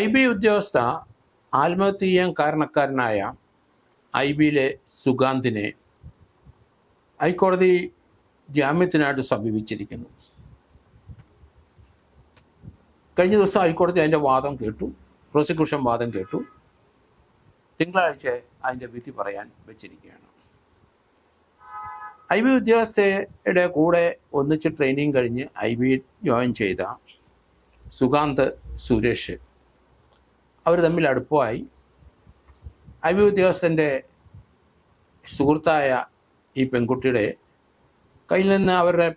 IB ഉദ്യോഗസ്ഥ ആത്മഹത്യ ചെയ്യാൻ കാരണക്കാരനായ IBയിലെ സുഗാന്തിനെ ഹൈക്കോടതി ജാമ്യത്തിനായിട്ട് സമീപിച്ചിരിക്കുന്നു. കഴിഞ്ഞ ദിവസം ഹൈക്കോടതി അതിൻ്റെ വാദം കേട്ടു, പ്രോസിക്യൂഷൻ വാദം കേട്ടു. തിങ്കളാഴ്ച അതിൻ്റെ വിധി പറയാൻ വെച്ചിരിക്കുകയാണ്. IB ഉദ്യോഗസ്ഥയുടെ കൂടെ ഒന്നിച്ച് ട്രെയിനിങ് കഴിഞ്ഞ് IB ജോയിൻ ചെയ്ത സുഗാന്ത് സുരേഷ് അവർ തമ്മിൽ അടുപ്പമായി. IB ഉദ്യോഗസ്ഥൻ്റെ സുഹൃത്തായ ഈ പെൺകുട്ടിയുടെ കയ്യിൽ നിന്ന് അവരുടെ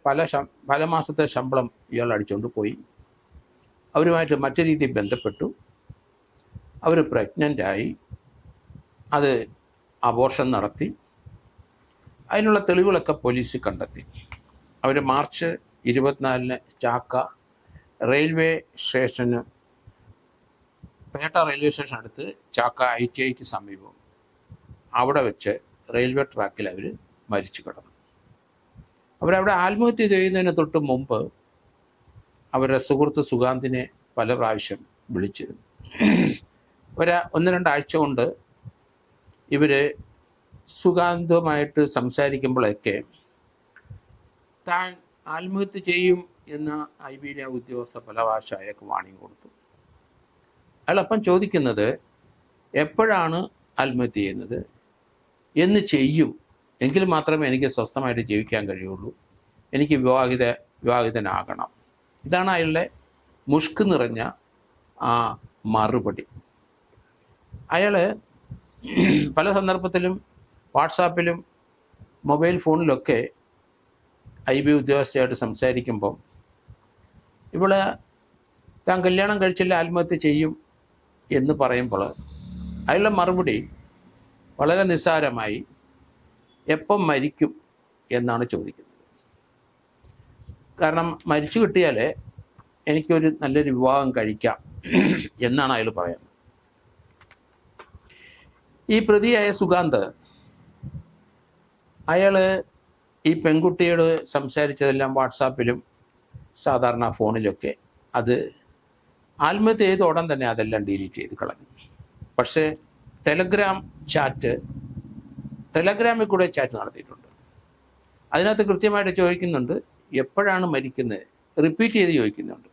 പല മാസത്തെ ശമ്പളം ഇയാൾ അടിച്ചുകൊണ്ട് പോയി. അവരുമായിട്ട് മറ്റു രീതിയിൽ ബന്ധപ്പെട്ടു. അവർ പ്രഗ്നൻ്റായി. അത് അബോർഷൻ നടത്തി. അതിനുള്ള തെളിവുകളൊക്കെ പോലീസ് കണ്ടെത്തി. അവർ മാർച്ച് 24 ചാക്ക റെയിൽവേ സ്റ്റേഷന്, പേട്ട റെയിൽവേ സ്റ്റേഷൻ അടുത്ത് ചാക്ക ITIക്ക് സമീപം അവിടെ വെച്ച് റെയിൽവേ ട്രാക്കിൽ അവർ മരിച്ചു കിടന്നു. അവരവിടെ ആത്മഹത്യ ചെയ്യുന്നതിന് തൊട്ട് മുമ്പ് അവരുടെ സുഹൃത്ത് സുഗാന്തിനെ പല പ്രാവശ്യം വിളിച്ചിരുന്നു. 1-2 ആഴ്ച കൊണ്ട് ഇവർ സുഗാന്തുമായിട്ട് സംസാരിക്കുമ്പോഴൊക്കെ താൻ ആത്മഹത്യ ചെയ്യും എന്ന IBയിലെ ഉദ്യോഗസ്ഥ പല പ്രാവശ്യം അയാൾക്ക് വാണിംഗ് കൊടുത്തു. അയാളപ്പം ചോദിക്കുന്നത് എപ്പോഴാണ് ആത്മഹത്യ ചെയ്യുന്നത്, എന്ന് ചെയ്യും എങ്കിൽ മാത്രമേ എനിക്ക് സ്വസ്ഥമായിട്ട് ജീവിക്കാൻ കഴിയുള്ളൂ, എനിക്ക് വിവാഹിതനാകണം. ഇതാണ് അയാളുടെ മുഷ്ക് നിറഞ്ഞ ആ മറുപടി. അയാൾ പല സന്ദർഭത്തിലും വാട്സാപ്പിലും മൊബൈൽ ഫോണിലൊക്കെ IB ഉദ്യോഗസ്ഥയായിട്ട് സംസാരിക്കുമ്പം ഇവിടെ താൻ കല്യാണം കഴിച്ചില്ല, ആത്മഹത്യ ചെയ്യും എന്ന് പറയുമ്പോൾ അയാളുടെ മറുപടി വളരെ നിസ്സാരമായി എപ്പം മരിക്കും എന്നാണ് ചോദിക്കുന്നത്. കാരണം മരിച്ചു കിട്ടിയാൽ എനിക്കൊരു നല്ലൊരു വിവാഹം കഴിക്കാം എന്നാണ് അയാൾ പറയുന്നത്. ഈ പ്രതിയായ സുഗാന്ത് അയാൾ ഈ പെൺകുട്ടിയോട് സംസാരിച്ചതെല്ലാം വാട്സാപ്പിലും സാധാരണ ഫോണിലൊക്കെ അത് ആത്മഹത്യ ചെയ്ത ഉടൻ തന്നെ അതെല്ലാം ഡിലീറ്റ് ചെയ്ത് കളഞ്ഞു. പക്ഷേ ടെലഗ്രാമിൽ കൂടെ ചാറ്റ് നടത്തിയിട്ടുണ്ട്. അതിനകത്ത് കൃത്യമായിട്ട് ചോദിക്കുന്നുണ്ട് എപ്പോഴാണ് മരിക്കുന്നത്, റിപ്പീറ്റ് ചെയ്ത് ചോദിക്കുന്നുണ്ട്.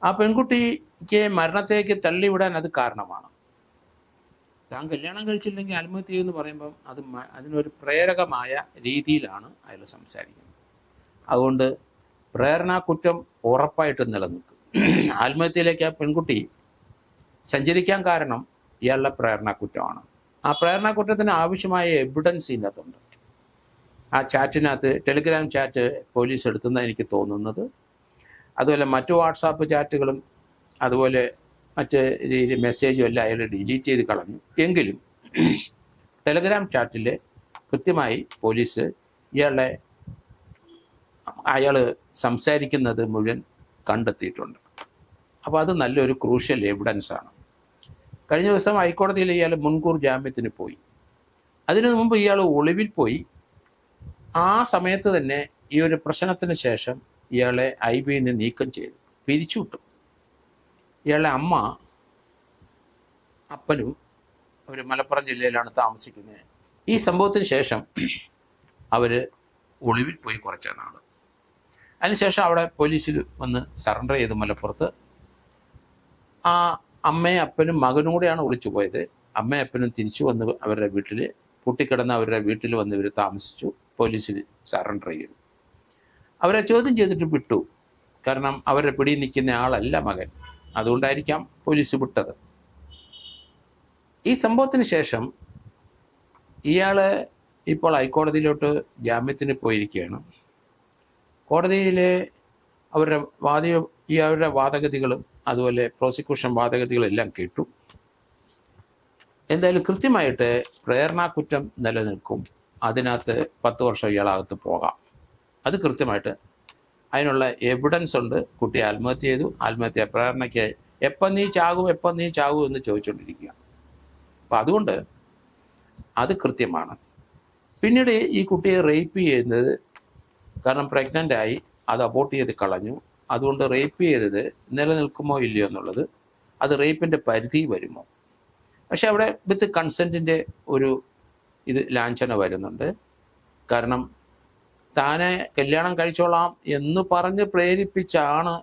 ആ പെൺകുട്ടിക്ക് മരണത്തേക്ക് തള്ളിവിടാൻ അത് കാരണമാണ്. താൻ കല്യാണം കഴിച്ചില്ലെങ്കിൽ ആത്മഹത്യ ചെയ്യുമെന്ന് പറയുമ്പം അതിനൊരു പ്രേരകമായ രീതിയിലാണ് അയാൾ സംസാരിക്കുന്നത്. അതുകൊണ്ട് പ്രേരണാകുറ്റം ഉറപ്പായിട്ട് നിലനിൽക്കും. ആത്മഹത്യയിലേക്ക് ആ പെൺകുട്ടി സഞ്ചരിക്കാൻ കാരണം ഇയാളുടെ പ്രേരണാകുറ്റമാണ്. ആ പ്രേരണാകുറ്റത്തിന് ആവശ്യമായ എവിഡൻസ് ഇതിനകത്തുണ്ട്. ആ ചാറ്റിനകത്ത് ടെലിഗ്രാം ചാറ്റ് പോലീസ് എടുത്തെന്നാണ് എനിക്ക് തോന്നുന്നത്. അതുപോലെ മറ്റു വാട്സാപ്പ് ചാറ്റുകളും അതുപോലെ മറ്റ് രീതി മെസ്സേജും എല്ലാം അയാൾ ഡിലീറ്റ് ചെയ്ത് കളഞ്ഞു. എങ്കിലും ടെലഗ്രാം ചാറ്റിൽ കൃത്യമായി പോലീസ് അയാൾ സംസാരിക്കുന്നത് മുഴുവൻ കണ്ടെത്തിയിട്ടുണ്ട്. അപ്പോൾ അത് നല്ലൊരു ക്രൂഷ്യൽ എവിഡൻസാണ്. കഴിഞ്ഞ ദിവസം ഹൈക്കോടതിയിൽ ഇയാൾ മുൻകൂർ ജാമ്യത്തിന് പോയി. അതിനു മുമ്പ് ഇയാൾ ഒളിവിൽ പോയി. ആ സമയത്ത് തന്നെ ഈ ഒരു പ്രശ്നത്തിന് ശേഷം ഇയാളെ IBയിൽ നിന്ന് നീക്കം ചെയ്തു, പിരിച്ചുവിട്ടു. ഇയാളുടെ അപ്പനും അവർ മലപ്പുറം ജില്ലയിലാണ് താമസിക്കുന്നത്. ഈ സംഭവത്തിന് ശേഷം അവർ ഒളിവിൽ പോയി കുറച്ച് നാൾ. അതിനുശേഷം അവിടെ പോലീസിൽ വന്ന് സറണ്ടർ ചെയ്തു മലപ്പുറത്ത്. ആ അമ്മയും അപ്പനും മകനും കൂടെയാണ് ഒളിച്ചു പോയത്. അമ്മയും അപ്പനും തിരിച്ചു വന്ന് അവരുടെ വീട്ടിൽ പൂട്ടിക്കിടന്ന അവരുടെ വീട്ടിൽ വന്ന് ഇവർ താമസിച്ചു. പോലീസിൽ സറണ്ടർ ചെയ്തു. അവരെ ചോദ്യം ചെയ്തിട്ട് വിട്ടു. കാരണം അവരുടെ പിടിയിൽ നിൽക്കുന്ന ആളല്ല മകൻ, അതുകൊണ്ടായിരിക്കാം പോലീസ് വിട്ടത്. ഈ സംഭവത്തിന് ശേഷം ഇയാൾ ഇപ്പോൾ ഹൈക്കോടതിയിലോട്ട് ജാമ്യത്തിന് പോയിരിക്കുകയാണ്. കോടതിയിൽ അവരുടെ വാദഗതികളും അതുപോലെ പ്രോസിക്യൂഷൻ വാദഗതികളെല്ലാം കേട്ടു. എന്തായാലും കൃത്യമായിട്ട് പ്രേരണാകുറ്റം നിലനിൽക്കും. അതിനകത്ത് 10 വർഷം ഇയാളകത്ത് പോകാം. അത് കൃത്യമായിട്ട് അതിനുള്ള എവിഡൻസ് ഉണ്ട്. കുട്ടി ആത്മഹത്യ ചെയ്തു, ആത്മഹത്യ പ്രേരണയ്ക്ക് എപ്പം നീ ചാകും എന്ന് ചോദിച്ചുകൊണ്ടിരിക്കുക. അപ്പം അതുകൊണ്ട് അത് കൃത്യമാണ്. പിന്നീട് ഈ കുട്ടിയെ റേപ്പ് ചെയ്യുന്നത്, കാരണം പ്രഗ്നൻ്റായി അത് അബോർട്ട് ചെയ്ത് കളഞ്ഞു, അതുകൊണ്ട് റേപ്പ് ചെയ്തത് നിലനിൽക്കുമോ ഇല്ലയോ എന്നുള്ളത് അത് റേപ്പിൻ്റെ പരിധി വരുമോ? പക്ഷെ അവിടെ വിത്ത് കൺസെൻറ്റിൻ്റെ ഒരു ലാഞ്ചന വരുന്നുണ്ട്. കാരണം താനെ കല്യാണം കഴിച്ചോളാം എന്ന് പറഞ്ഞ് പ്രേരിപ്പിച്ചാണ്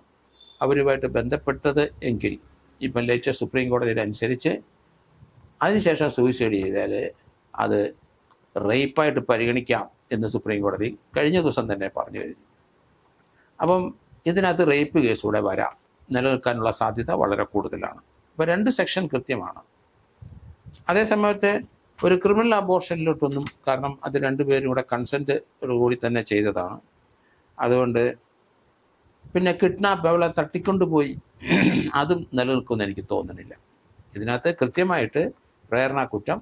അവരുമായിട്ട് ബന്ധപ്പെട്ടത് എങ്കിൽ ഇപ്പം ലേറ്റസ്റ്റ് സുപ്രീം കോടതിയിലനുസരിച്ച് അതിനുശേഷം സൂയിസൈഡ് ചെയ്താൽ അത് റേപ്പായിട്ട് പരിഗണിക്കാം എന്ന് സുപ്രീം കോടതി കഴിഞ്ഞ ദിവസം തന്നെ പറഞ്ഞു കഴിഞ്ഞു. അപ്പം ഇതിനകത്ത് റേപ്പ് കേസ് കൂടെ വരാം, നിലനിൽക്കാനുള്ള സാധ്യത വളരെ കൂടുതലാണ്. ഇപ്പോൾ 2 സെക്ഷൻ കൃത്യമാണ്. അതേസമയത്ത് ഒരു ക്രിമിനൽ അബോർഷനിലോട്ടൊന്നും, കാരണം അത് രണ്ടുപേരും കൂടെ കൺസെൻറ്റോടുകൂടി തന്നെ ചെയ്തതാണ്. അതുകൊണ്ട് പിന്നെ കിഡ്നാപ്പ്, അവളെ തട്ടിക്കൊണ്ടുപോയി, അതും നിലനിൽക്കുമെന്ന് എനിക്ക് തോന്നുന്നില്ല. ഇതിനകത്ത് കൃത്യമായിട്ട് പ്രേരണ കുറ്റം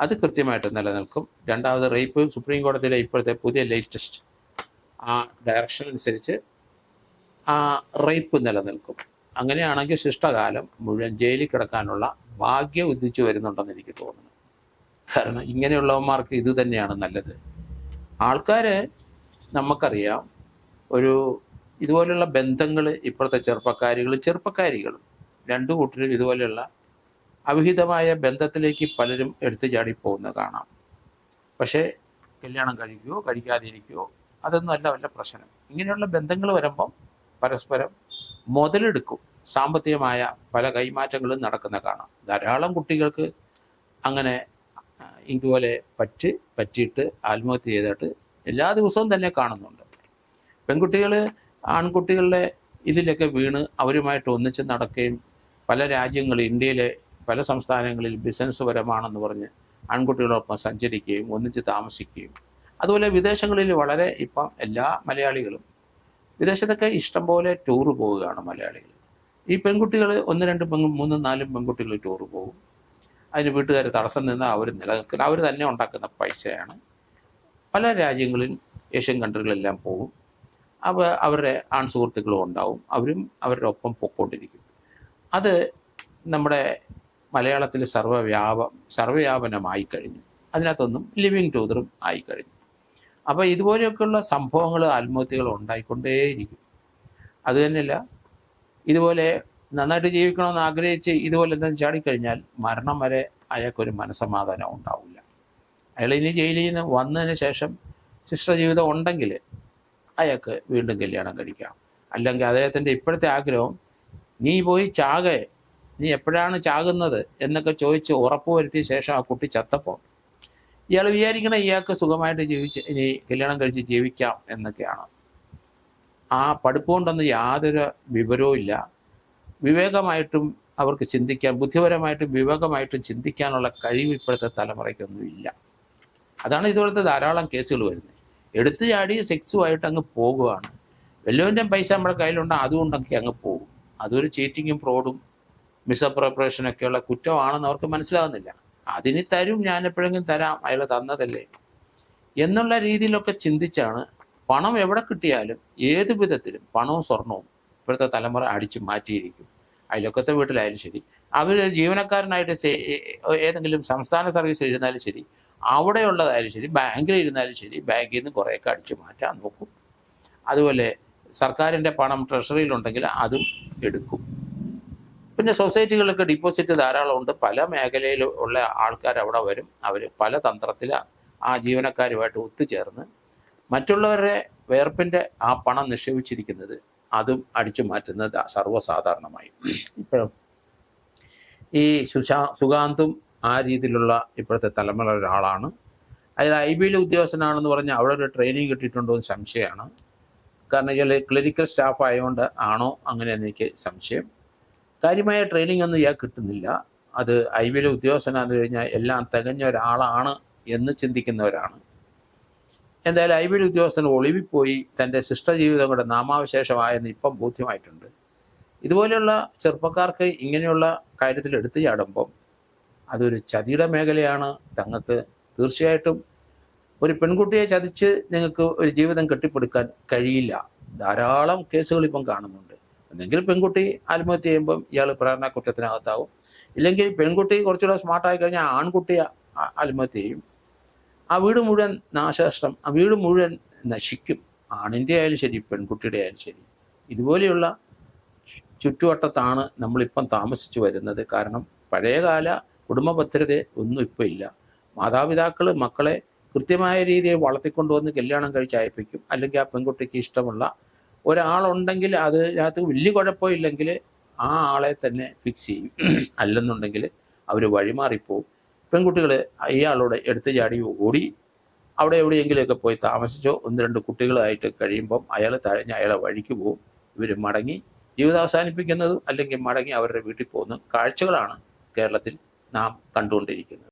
അത് കൃത്യമായിട്ട് നിലനിൽക്കും. രണ്ടാമത് റേപ്പ്, സുപ്രീം കോടതിയിലെ ഇപ്പോഴത്തെ പുതിയ ലേറ്റസ്റ്റ് ആ ഡയറക്ഷൻ അനുസരിച്ച് ആ റേപ്പ് നിലനിൽക്കും. അങ്ങനെയാണെങ്കിൽ ശിഷ്ടകാലം മുഴുവൻ ജയിലിൽ കിടക്കാനുള്ള ഭാഗ്യം ഉദിച്ചു വരുന്നുണ്ടെന്ന് എനിക്ക് തോന്നുന്നു. കാരണം ഇങ്ങനെയുള്ളവന്മാർക്ക് ഇത് തന്നെയാണ് നല്ലത്. ആൾക്കാർ നമുക്കറിയാം, ഒരു ഇതുപോലെയുള്ള ബന്ധങ്ങൾ ഇപ്പോഴത്തെ ചെറുപ്പക്കാരികളും രണ്ടു കൂട്ടരും ഇതുപോലെയുള്ള അവിഹിതമായ ബന്ധത്തിലേക്ക് പലരും എടുത്തു ചാടിപ്പോകുന്നത് കാണാം. പക്ഷേ കല്യാണം കഴിക്കുകയോ കഴിക്കാതിരിക്കുകയോ അതൊന്നും അല്ല വല്ല പ്രശ്നം. ഇങ്ങനെയുള്ള ബന്ധങ്ങൾ വരുമ്പം പരസ്പരം മുതലെടുക്കും. സാമ്പത്തികമായ പല കൈമാറ്റങ്ങളും നടക്കുന്ന കാണാം. ധാരാളം കുട്ടികൾക്ക് അങ്ങനെ ഇതുപോലെ പറ്റിയിട്ട് ആത്മഹത്യ ചെയ്തിട്ട് എല്ലാ ദിവസവും തന്നെ കാണുന്നുണ്ട്. പെൺകുട്ടികൾ ആൺകുട്ടികളുടെ ഇതിലൊക്കെ വീണ് അവരുമായിട്ട് ഒന്നിച്ച് നടക്കുകയും പല രാജ്യങ്ങളിൽ, ഇന്ത്യയിലെ പല സംസ്ഥാനങ്ങളിൽ ബിസിനസ് പരമാണെന്ന് പറഞ്ഞ് ആൺകുട്ടികളോടൊപ്പം സഞ്ചരിക്കുകയും ഒന്നിച്ച് താമസിക്കുകയും, അതുപോലെ വിദേശങ്ങളിൽ വളരെ ഇപ്പം എല്ലാ മലയാളികളും വിദേശത്തൊക്കെ ഇഷ്ടംപോലെ ടൂറ് പോവുകയാണ് മലയാളികൾ. ഈ പെൺകുട്ടികൾ 1, 2, 3, 4 പെൺകുട്ടികൾ ടൂറ് പോകും. അതിന് വീട്ടുകാർ തടസ്സം നിന്ന് അവർ നിലനിൽക്കുന്ന, അവർ തന്നെ ഉണ്ടാക്കുന്ന പൈസയാണ്. പല രാജ്യങ്ങളിൽ ഏഷ്യൻ കൺട്രികളെല്ലാം പോകും. അവരുടെ ആൺ സുഹൃത്തുക്കളും ഉണ്ടാവും, അവരും അവരുടെ ഒപ്പം പൊയ്ക്കൊണ്ടിരിക്കും. അത് നമ്മുടെ മലയാളത്തിൽ സർവ്വവ്യാപനമായി കഴിഞ്ഞു. അതിനകത്തൊന്നും ലിവിങ് ടൂതറും ആയിക്കഴിഞ്ഞു. അപ്പോൾ ഇതുപോലെയൊക്കെയുള്ള സംഭവങ്ങൾ, ആത്മഹത്യകൾ ഉണ്ടായിക്കൊണ്ടേയിരിക്കും. അതുതന്നെയല്ല, ഇതുപോലെ നന്നായിട്ട് ജീവിക്കണമെന്ന് ആഗ്രഹിച്ച് ഇതുപോലെ എന്തെങ്കിലും ചാടിക്കഴിഞ്ഞാൽ മരണം വരെ അയാൾക്കൊരു മനസ്സമാധാനം ഉണ്ടാവില്ല. അയാൾ ഇനി ജയിലിൽ നിന്ന് വന്നതിന് ശേഷം ശിഷ്ടജീവിതം ഉണ്ടെങ്കിൽ അയാൾക്ക് വീണ്ടും കല്യാണം കഴിക്കാം. അല്ലെങ്കിൽ അദ്ദേഹത്തിൻ്റെ ഇപ്പോഴത്തെ ആഗ്രഹം, നീ പോയി നീ എപ്പോഴാണ് ചാകുന്നത് എന്നൊക്കെ ചോദിച്ച് ഉറപ്പുവരുത്തിയ ശേഷം ആ കുട്ടി ചത്തപ്പോൾ ഇയാൾ വിചാരിക്കണേ ഇയാൾക്ക് സുഖമായിട്ട് ഇനി കല്യാണം കഴിച്ച് ജീവിക്കാം എന്നൊക്കെയാണ്. ആ പഠിപ്പ് കൊണ്ടൊന്നും യാതൊരു വിവരവും ഇല്ല. വിവേകമായിട്ടും അവർക്ക് ചിന്തിക്കാൻ, ബുദ്ധിപരമായിട്ടും വിവേകമായിട്ടും ചിന്തിക്കാനുള്ള കഴിവ് ഇപ്പോഴത്തെ തലമുറയ്ക്കൊന്നുമില്ല. അതാണ് ഇതുപോലത്തെ ധാരാളം കേസുകൾ വരുന്നത്. എടുത്തു ചാടി സെക്സുമായിട്ട് അങ്ങ് പോകുകയാണ്. വല്ലവൻ്റെയും പൈസ നമ്മുടെ കയ്യിലുണ്ട്, അതുകൊണ്ടൊക്കെ അങ്ങ് പോകും. അതൊരു ചീറ്റിങ്ങും ഫ്രോഡും മിസ്അപ്രോപ്രിയേഷനൊക്കെയുള്ള കുറ്റമാണെന്ന് അവർക്ക് മനസ്സിലാകുന്നില്ല. അതിന് തരും, ഞാൻ എപ്പോഴെങ്കിലും തരാം, അയാൾ തന്നതല്ലേ എന്നുള്ള രീതിയിലൊക്കെ ചിന്തിച്ചാണ്. പണം എവിടെ കിട്ടിയാലും ഏത് വിധത്തിലും പണവും സ്വർണവും ഇപ്പോഴത്തെ തലമുറ അടിച്ചു മാറ്റിയിരിക്കും. അയൽവക്കത്തെ വീട്ടിലായാലും ശരി, അവർ ജീവനക്കാരനായിട്ട് ഏതെങ്കിലും സംസ്ഥാന സർവീസ് ഇരുന്നാലും ശരി, അവിടെയുള്ളതായാലും ശരി, ബാങ്കിൽ ഇരുന്നാലും ശരി, ബാങ്കിൽ നിന്ന് കുറേയൊക്കെ അടിച്ചു മാറ്റാൻ നോക്കും. അതുപോലെ സർക്കാരിൻ്റെ പണം ട്രഷറിയിലുണ്ടെങ്കിൽ അതും എടുക്കും. പിന്നെ സൊസൈറ്റികളിലൊക്കെ ഡിപ്പോസിറ്റ് ധാരാളം ഉണ്ട്. പല മേഖലയിൽ ഉള്ള ആൾക്കാർ അവിടെ വരും. അവർ പല തന്ത്രത്തിൽ ആ ജീവനക്കാരുമായിട്ട് ഒത്തുചേർന്ന് മറ്റുള്ളവരുടെ വേർപ്പിൻ്റെ ആ പണം നിക്ഷേപിച്ചിരിക്കുന്നത് അതും അടിച്ചു മാറ്റുന്നത് സർവ്വസാധാരണമായി. ഇപ്പോഴും ഈ സുഗാന്തും ആ രീതിയിലുള്ള ഇപ്പോഴത്തെ തലമുറ ഒരാളാണ്. അതിൽ IB-യിലെ ഉദ്യോഗസ്ഥനാണെന്ന് പറഞ്ഞാൽ അവിടെ ഒരു ട്രെയിനിങ് കിട്ടിയിട്ടുണ്ടോ എന്ന് സംശയമാണ്. കാരണം ഇയാൾ ക്ലിനിക്കൽ സ്റ്റാഫ് ആയതുകൊണ്ട് ആണോ അങ്ങനെയെന്ന് എനിക്ക് സംശയം. കാര്യമായ ട്രെയിനിങ് ഒന്നും ഇയാൾ കിട്ടുന്നില്ല. അത് IB-യിലെ ഉദ്യോഗസ്ഥനാന്ന് കഴിഞ്ഞാൽ എല്ലാം തികഞ്ഞ ഒരാളാണ് എന്ന് ചിന്തിക്കുന്നവരാണ്. എന്തായാലും IB-യിലെ ഉദ്യോഗസ്ഥൻ ഒളിവിപ്പോയി തൻ്റെ ശിഷ്ടജീവിതം കൊണ്ട് നാമാവശേഷമായെന്ന് ഇപ്പം ബോധ്യമായിട്ടുണ്ട്. ഇതുപോലെയുള്ള ചെറുപ്പക്കാർക്ക് ഇങ്ങനെയുള്ള കാര്യത്തിൽ എടുത്തു ചാടുമ്പം അതൊരു ചതിയുടെ മേഖലയാണ്. തങ്ങൾക്ക് തീർച്ചയായിട്ടും ഒരു പെൺകുട്ടിയെ ചതിച്ച് നിങ്ങൾക്ക് ഒരു ജീവിതം കെട്ടിപ്പടുക്കാൻ കഴിയില്ല. ധാരാളം കേസുകൾ ഇപ്പം കാണുന്നുണ്ട്. ഒന്നെങ്കിൽ പെൺകുട്ടി ആത്മഹത്യ ചെയ്യുമ്പം ഇയാൾ പ്രേരണ കുറ്റത്തിനകത്താവും, ഇല്ലെങ്കിൽ പെൺകുട്ടി കുറച്ചുകൂടെ സ്മാർട്ടായി കഴിഞ്ഞാൽ ആൺകുട്ടി ആത്മഹത്യ ചെയ്യും. ആ വീട് മുഴുവൻ നാശനഷ്ടം, ആ വീട് മുഴുവൻ നശിക്കും. ആണിൻ്റെ ആയാലും ശരി, പെൺകുട്ടിയുടെ ആയാലും ശരി. ഇതുപോലെയുള്ള ചുറ്റുവട്ടത്താണ് നമ്മളിപ്പം താമസിച്ചു വരുന്നത്. കാരണം പഴയകാല കുടുംബ ഭദ്രത ഒന്നും ഇപ്പോൾ ഇല്ല. മാതാപിതാക്കൾ മക്കളെ കൃത്യമായ രീതിയിൽ വളർത്തിക്കൊണ്ടുവന്ന് കല്യാണം കഴിച്ച് അയപ്പിക്കും. അല്ലെങ്കിൽ ആ പെൺകുട്ടിക്ക് ഇഷ്ടമുള്ള ഒരാളുണ്ടെങ്കിൽ അതിനകത്ത് വലിയ കുഴപ്പമില്ലെങ്കിൽ ആ ആളെ തന്നെ ഫിക്സ് ചെയ്യും. അല്ലെന്നുണ്ടെങ്കിൽ അവർ വഴിമാറിപ്പോവും. പെൺകുട്ടികൾ ഇയാളോട് എടുത്തു ചാടി ഓടി അവിടെ എവിടെയെങ്കിലുമൊക്കെ പോയി താമസിച്ചോ 1-2 കുട്ടികളായിട്ട് കഴിയുമ്പം അയാൾ തഴഞ്ഞ് അയാളെ വഴിക്ക് പോവും. ഇവർ മടങ്ങി ജീവിതം അവസാനിപ്പിക്കുന്നതും അല്ലെങ്കിൽ മടങ്ങി അവരുടെ വീട്ടിൽ പോകുന്ന കാഴ്ചകളാണ് കേരളത്തിൽ നാം കണ്ടുകൊണ്ടിരിക്കുന്നത്.